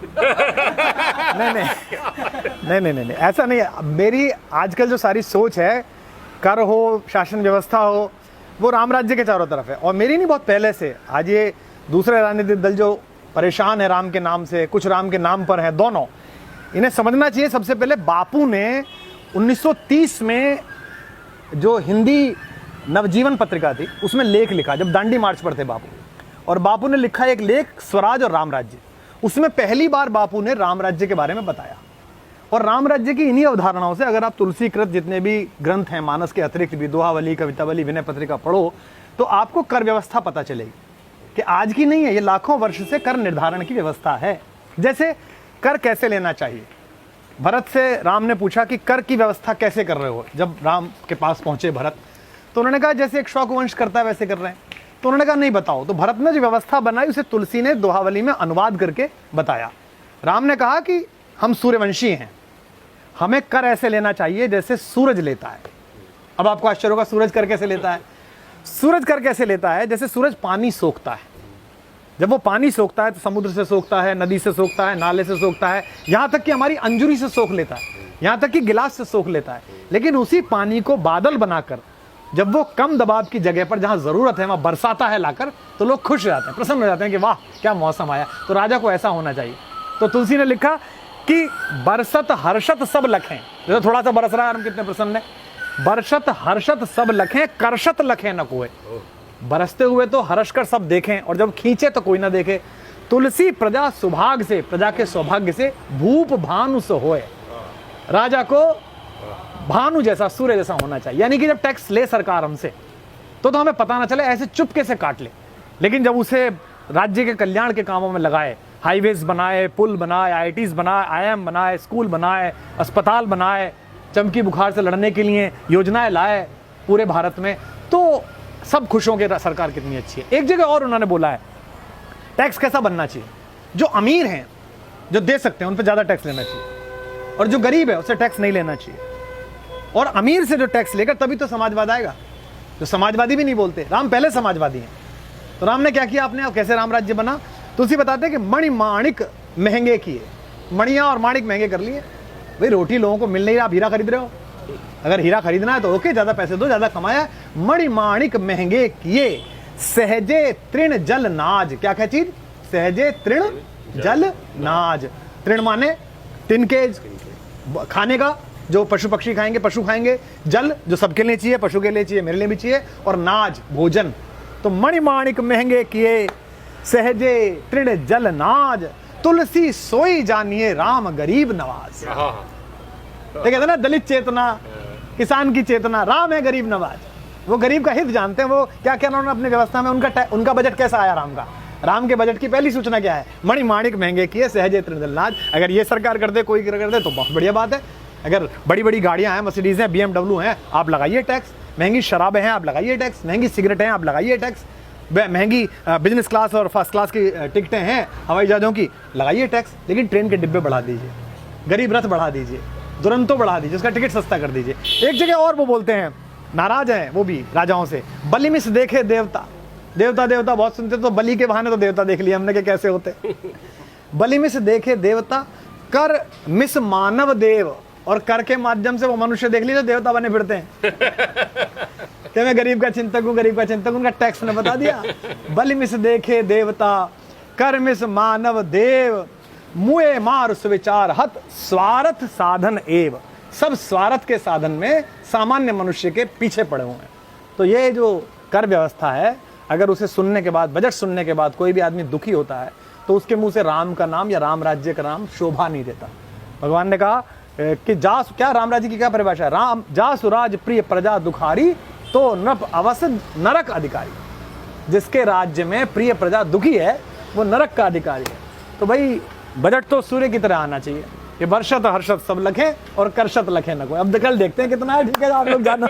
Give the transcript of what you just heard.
नहीं नहीं नहीं नहीं नहीं, ऐसा नहीं है। मेरी आजकल जो सारी सोच है, कर हो, शासन व्यवस्था हो, वो राम राज्य के चारों तरफ है। और मेरी नहीं, बहुत पहले से। आज ये दूसरे राजनीतिक दल जो परेशान है राम के नाम से, कुछ राम के नाम पर है, दोनों, इन्हें समझना चाहिए। सबसे पहले बापू ने 1930 में जो हिंदी नवजीवन पत्रिका थी उसमें लेख लिखा, जब दांडी मार्च पर थे बापू, और बापू ने लिखा एक लेख स्वराज और राम राज्य। उसमें पहली बार बापू ने राम राज्य के बारे में बताया। और राम राज्य की इन्हीं अवधारणाओं से अगर आप तुलसीकृत जितने भी ग्रंथ हैं, मानस के अतिरिक्त भी दोहावली, कवितावली, विनय पत्रिका पढ़ो, तो आपको कर व्यवस्था पता चलेगी कि आज की नहीं है, ये लाखों वर्ष से कर निर्धारण की व्यवस्था है। जैसे कर कैसे लेना चाहिए, भरत से राम ने पूछा कि कर की व्यवस्था कैसे कर रहे हो। जब राम के पास पहुंचे भरत, तो उन्होंने कहा जैसे एक शौक वंश करता है वैसे कर रहे हैं। तो उन्होंने कहा नहीं बताओ। तो भरत ने जो व्यवस्था बनाई उसे तुलसी ने दोहावली में अनुवाद करके बताया। राम ने कहा कि हम सूर्यवंशी हैं, हमें कर ऐसे लेना चाहिए जैसे सूरज लेता है। अब आपको आश्चर्य होगा, सूरज कर कैसे लेता है? सूरज कर कैसे लेता है? जैसे सूरज पानी सोखता है। जब वो पानी सोखता है तो समुद्र से सोखता है, नदी से सोखता है, नाले से सोखता है, यहां तक कि हमारी अंजुरी से सोख लेता है, यहां तक कि गिलास से सोख लेता है। लेकिन उसी पानी को बादल बनाकर जब वो कम दबाव की जगह पर जहां जरूरत है वहां बरसाता है लाकर, तो लोग खुश हो जाते हैं, प्रसन्न हो जाते हैं कि वाह क्या मौसम आया। तो राजा को ऐसा होना चाहिए। तो तुलसी ने लिखा कि बरसत हर्षत सब लखें, जैसे थोड़ा सा बरस रहा है, हम कितने प्रसन्न है। बरसत हर्षत सब लखें, करशत लखें न कोई। बरसते हुए तो हर्ष कर सब देखें, और जब खींचे तो कोई ना देखे। तुलसी प्रजा सुभाग से, प्रजा के सौभाग्य से, भूप भानु से होए। राजा को भानु जैसा, सूर्य जैसा होना चाहिए। यानी कि जब टैक्स ले सरकार हमसे, तो हमें पता ना चले, ऐसे चुपके से काट ले। लेकिन जब उसे राज्य के कल्याण के कामों में लगाए, हाईवेज बनाए, पुल बनाए, आईआईटीज बनाए, आईआईएम बनाए, स्कूल बनाए, अस्पताल बनाए, चमकी बुखार से लड़ने के लिए योजनाएं लाए पूरे भारत में, तो सब खुश होंगे सरकार कितनी अच्छी है। एक जगह और उन्होंने बोला है टैक्स कैसा बनना चाहिए, जो अमीर हैं, जो दे सकते हैं, उन पर ज्यादा टैक्स लेना चाहिए, और जो गरीब है उससे टैक्स नहीं लेना चाहिए। और अमीर से जो टैक्स लेकर तभी तो समाजवाद आएगा। जो समाजवादी भी नहीं बोलते, राम पहले समाजवादी हैं। तो राम ने क्या किया आपने, अब कैसे राम राज्य बना? तुलसी बताते हैं कि मणि माणिक महंगे किए, मणियां और माणिक महंगे कर लिए। भाई रोटी लोगों को मिल नहीं रहा, आप हीरा खरीद रहे हो, अगर हीरा खरीदना है तो ओके, ज्यादा पैसे दो, ज्यादा कमाया। मणि माणिक महंगे किए, सहजे तृण जल नाज। क्या क्या चीज? सहजे तृण जल नाज। तृण माने तिनकेज, खाने का, जो पशु पक्षी खाएंगे, पशु खाएंगे। जल, जो सबके लिए चाहिए, पशु के लिए चाहिए, मेरे लिए भी चाहिए। और नाज, भोजन। तो मणिमाणिक महंगे किए, सहजे तृण जल नाज, तुलसी सोई जानिए राम गरीब नवाज। कहते हैं ना, दलित चेतना, किसान की चेतना, राम है गरीब नवाज। वो गरीब का हित जानते हैं। वो क्या क्या उन्होंने अपनी व्यवस्था में, उनका बजट कैसा आया राम का? राम के बजट की पहली सूचना क्या है? मणिमाणिक महंगे किए, सहजे तृण जल नाज। अगर ये सरकार कर दे, कोई कर दे, तो बहुत बढ़िया बात है। अगर बड़ी बड़ी गाड़ियां हैं, मर्सिडीज हैं, बीएमडब्ल्यू हैं, आप लगाइए टैक्स। महंगी शराबें हैं, आप लगाइए टैक्स। महंगी सिगरेटें हैं, आप लगाइए टैक्स। महंगी बिजनेस क्लास और फर्स्ट क्लास की टिकटें हैं हवाई जहाजों की, लगाइए टैक्स। लेकिन ट्रेन के डिब्बे बढ़ा दीजिए, गरीब रथ बढ़ा दीजिए, दुरंतो बढ़ा दीजिए, उसका टिकट सस्ता कर दीजिए। एक जगह और वो बोलते हैं, नाराज हैं वो भी राजाओं से, बलि मिस देखे देवता। देवता देवता बहुत सुनते, तो बलि के बहाने तो देवता देख लिया हमने कि कैसे होते। बलि मिस देखे देवता, कर मिस मानव देव। और कर के माध्यम से वो मनुष्य देख लीजिए देवता बने फिरते हैं। कि मैं गरीब का चिंतक हूं, गरीब का चिंतक, उनका टैक्स ने बता दिया। बलि मिस देखे देवता, कर मिस मानव देव, मुए मार सुविचार हत, स्वार्थ साधन एव। सब स्वार्थ के साधन में सामान्य मनुष्य के पीछे पड़े हुए हैं। तो ये जो कर व्यवस्था है, अगर उसे सुनने के बाद, बजट सुनने के बाद कोई भी आदमी दुखी होता है, तो उसके मुंह से राम का नाम या राम राज्य का नाम शोभा नहीं देता। भगवान ने कहा कि जा, क्या राम राज्य की क्या परिभाषा है? राम जा सुराज प्रिय प्रजा दुखारी, तो नृप अवश्य नरक अधिकारी। जिसके राज्य में प्रिय प्रजा दुखी है, वो नरक का अधिकारी है। तो भाई बजट तो सूर्य की तरह आना चाहिए। ये वर्षत हर्षत सब लखें और करशत लखें न कोई। अब कल देखते हैं कितना है। ठीक है, आप लोग जानो।